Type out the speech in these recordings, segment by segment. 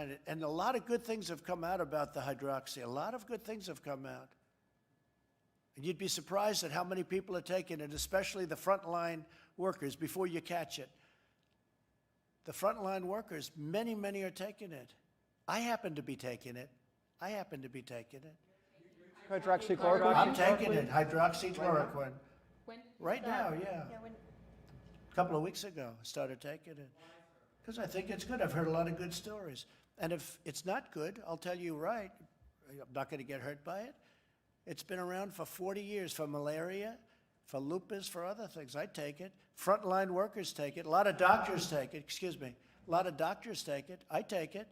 behind it. And a lot of good things have come out about the hydroxy. A lot of good things have come out. And you'd be surprised at how many people are taking it, especially the frontline workers, before you catch it. The frontline workers, many, many are taking it. I happen to be taking it. I happen to be taking it. Hydroxychloroquine? I'm taking it, hydroxychloroquine. Right now, yeah. A couple of weeks ago, I started taking it. Because I think it's good. I've heard a lot of good stories. And if it's not good, I'll tell you right, I'm not going to get hurt by it. It's been around for 40 years for malaria, for lupus, for other things. I take it. Frontline workers take it. A lot of doctors take it. Excuse me. A lot of doctors take it. I take it.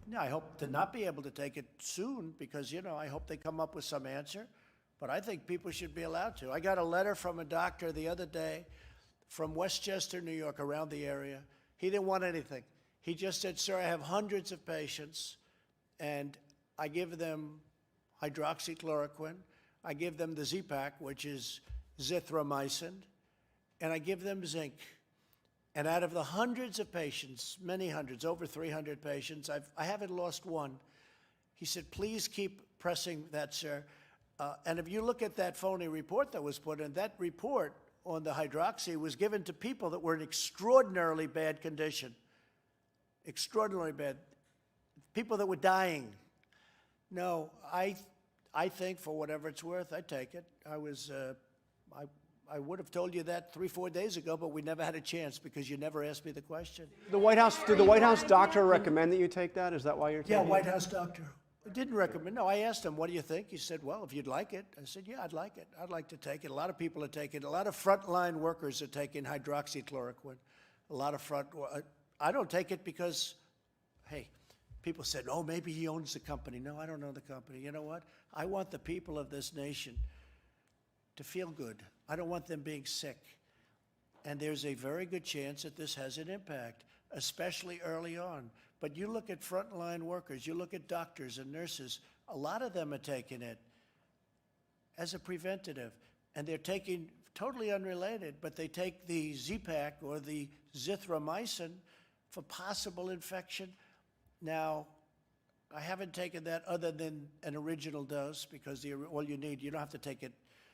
Now, I hope to not be able to take it soon because, you know, I hope they come up with some answer. But I think people should be allowed to. I got a letter from a doctor the other day from Westchester, New York, around the area. He didn't want anything. He just said, sir, I have hundreds of patients, and I give them hydroxychloroquine. I give them the Z-Pak, which is azithromycin, and I give them zinc. And out of the hundreds of patients, many hundreds, over 300 patients, I haven't lost one. He said, please keep pressing that, sir. And if you look at that phony report that was put in, that report on the hydroxy was given to people that were in extraordinarily bad condition. Extraordinarily bad. People that were dying. No, I think for whatever it's worth, I take it. I would have told you that 3-4 days ago, but we never had a chance because you never asked me the question. Did the White House doctor recommend that you take that? Is that why you're taking it? Yeah, White House doctor. I didn't recommend. No, I asked him, what do you think? He said, well, if you'd like it. I said, yeah, I'd like it. I'd like to take it. A lot of people are taking it. A lot of frontline workers are taking hydroxychloroquine. A lot of I don't take it because, hey, people said, oh, maybe he owns the company. No, I don't own the company. You know what? I want the people of this nation to feel good. I don't want them being sick. And there's a very good chance that this has an impact, especially early on. But you look at frontline workers, you look at doctors and nurses, a lot of them are taking it as a preventative. And they're taking, totally unrelated, but they take the Z-Pak or the azithromycin for possible infection. Now, I haven't taken that other than an original dose because all you need, you don't have to take it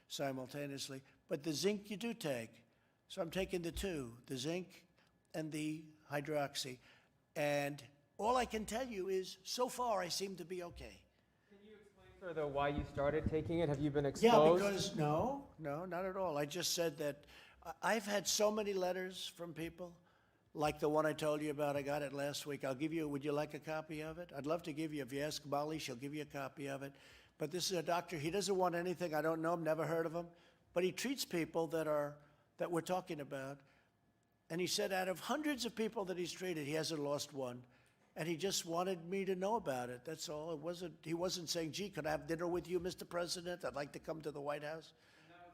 simultaneously. But the zinc you do take. So I'm taking the two, the zinc and the hydroxy. And all I can tell you is, so far, I seem to be okay. Can you explain further why you started taking it? Have you been exposed? Yeah, because, no, not at all. I just said that I've had so many letters from people, like the one I told you about. I got it last week. I'll give you, would you like a copy of it? I'd love to give you, if you ask Molly, she'll give you a copy of it. But this is a doctor, he doesn't want anything. I don't know him, never heard of him. But he treats people that we're talking about. And he said out of hundreds of people that he's treated, he hasn't lost one. And he just wanted me to know about it. That's all. He wasn't saying, gee, could I have dinner with you, Mr. President? I'd like to come to the White House.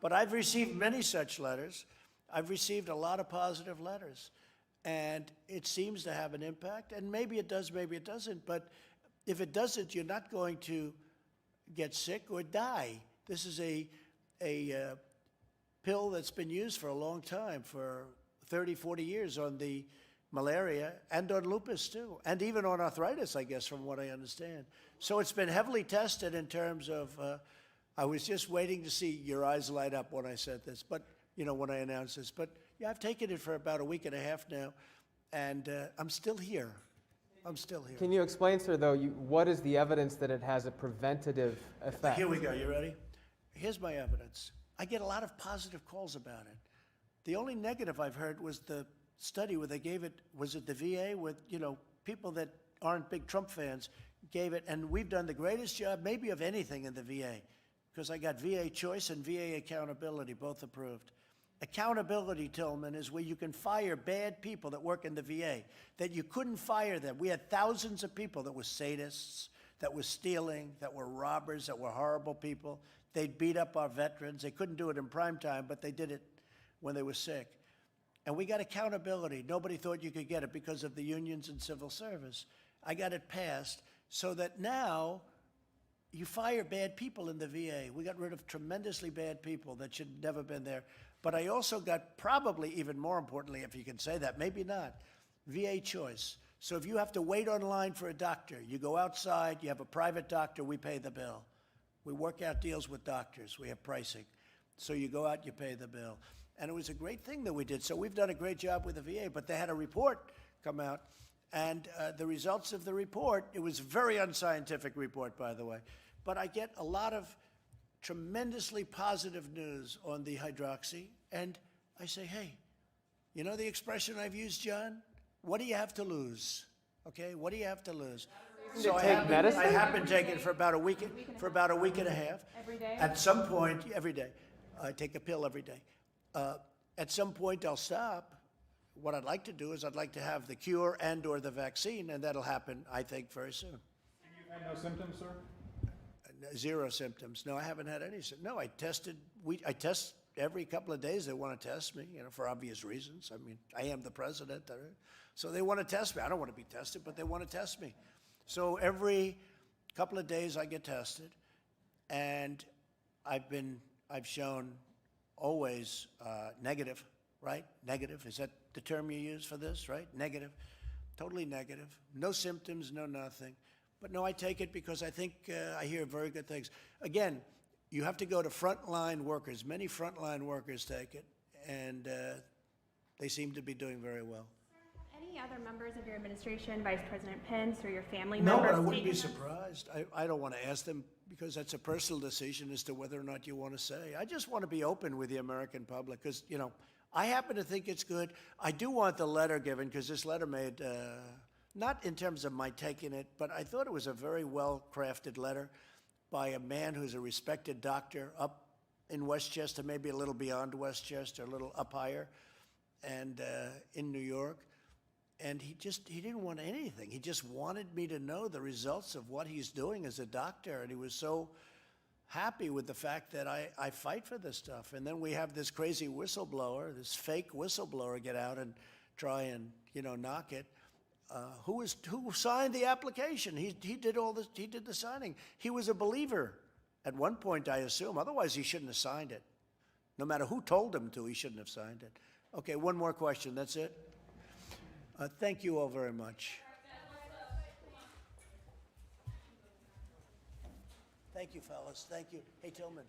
But I've received many such letters. I've received a lot of positive letters. And it seems to have an impact. And maybe it does, maybe it doesn't. But if it doesn't, you're not going to get sick or die. This is a pill that's been used for a long time, for 30, 40 years on the malaria and on lupus too, and even on arthritis, I guess, from what I understand. So it's been heavily tested in terms of, I was just waiting to see your eyes light up when I said this, but, you know, when I announced this. But yeah, I've taken it for about a week and a half now, and I'm still here. I'm still here. Can you explain, sir, though, what is the evidence that it has a preventative effect? Here we go. You ready? Here's my evidence. I get a lot of positive calls about it. The only negative I've heard was the study where they gave it, was it the VA, with, you know, people that aren't big Trump fans gave it, and we've done the greatest job maybe of anything in the VA, because I got VA choice and VA accountability, both approved. Accountability, Tillman, is where you can fire bad people that work in the VA, that you couldn't fire them. We had thousands of people that were sadists, that were stealing, that were robbers, that were horrible people. They'd beat up our veterans. They couldn't do it in prime time, but they did it when they were sick. And we got accountability. Nobody thought you could get it because of the unions and civil service. I got it passed so that now you fire bad people in the VA. We got rid of tremendously bad people that should never been there. But I also got, probably even more importantly, if you can say that, maybe not, VA choice. So if you have to wait online for a doctor, you go outside, you have a private doctor, we pay the bill. We work out deals with doctors, we have pricing. So you go out, you pay the bill. And it was a great thing that we did. So we've done a great job with the VA, but they had a report come out, and the results of the report, it was a very unscientific report, by the way, but I get a lot of tremendously positive news on the hydroxy, and I say, hey, you know the expression I've used, John? What do you have to lose? Okay, what do you have to lose? So I have been taking it for about a week and a half. Every day? At some point, every day. I take a pill every day. At some point, I'll stop. What I'd like to do is I'd like to have the cure and/or the vaccine, and that'll happen, I think, very soon. And you've had no symptoms, sir? Zero symptoms. No, I haven't had any. No, I tested. I test every couple of days. They want to test me, for obvious reasons. I mean, I am the president, so they want to test me. I don't want to be tested, but they want to test me. So every couple of days I get tested, and I've shown always negative, right? Negative. Is that the term you use for this, right? Negative. Totally negative. No symptoms, no nothing. But no, I take it because I think I hear very good things. Again, you have to go to frontline workers. Many frontline workers take it, and they seem to be doing very well. Any other members of your administration, Vice President Pence, or your family No, members? but I wouldn't be taken them? surprised. I don't want to ask them because that's a personal decision as to whether or not you want to say. I just want to be open with the American public because, I happen to think it's good. I do want the letter given because this letter made, not in terms of my taking it, but I thought it was a very well-crafted letter by a man who's a respected doctor up in Westchester, maybe a little beyond Westchester, a little up higher, and in New York. And he didn't want anything. He just wanted me to know the results of what he's doing as a doctor. And he was so happy with the fact that I fight for this stuff. And then we have this crazy whistleblower, this fake whistleblower get out and try and, knock it. Who signed the application? He did all this, he did the signing. He was a believer at one point, I assume. Otherwise, he shouldn't have signed it. No matter who told him to, he shouldn't have signed it. Okay, one more question, that's it? Thank you all very much. Thank you, fellas. Thank you. Hey, Tillman.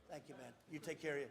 Thank you, man. You take care of you.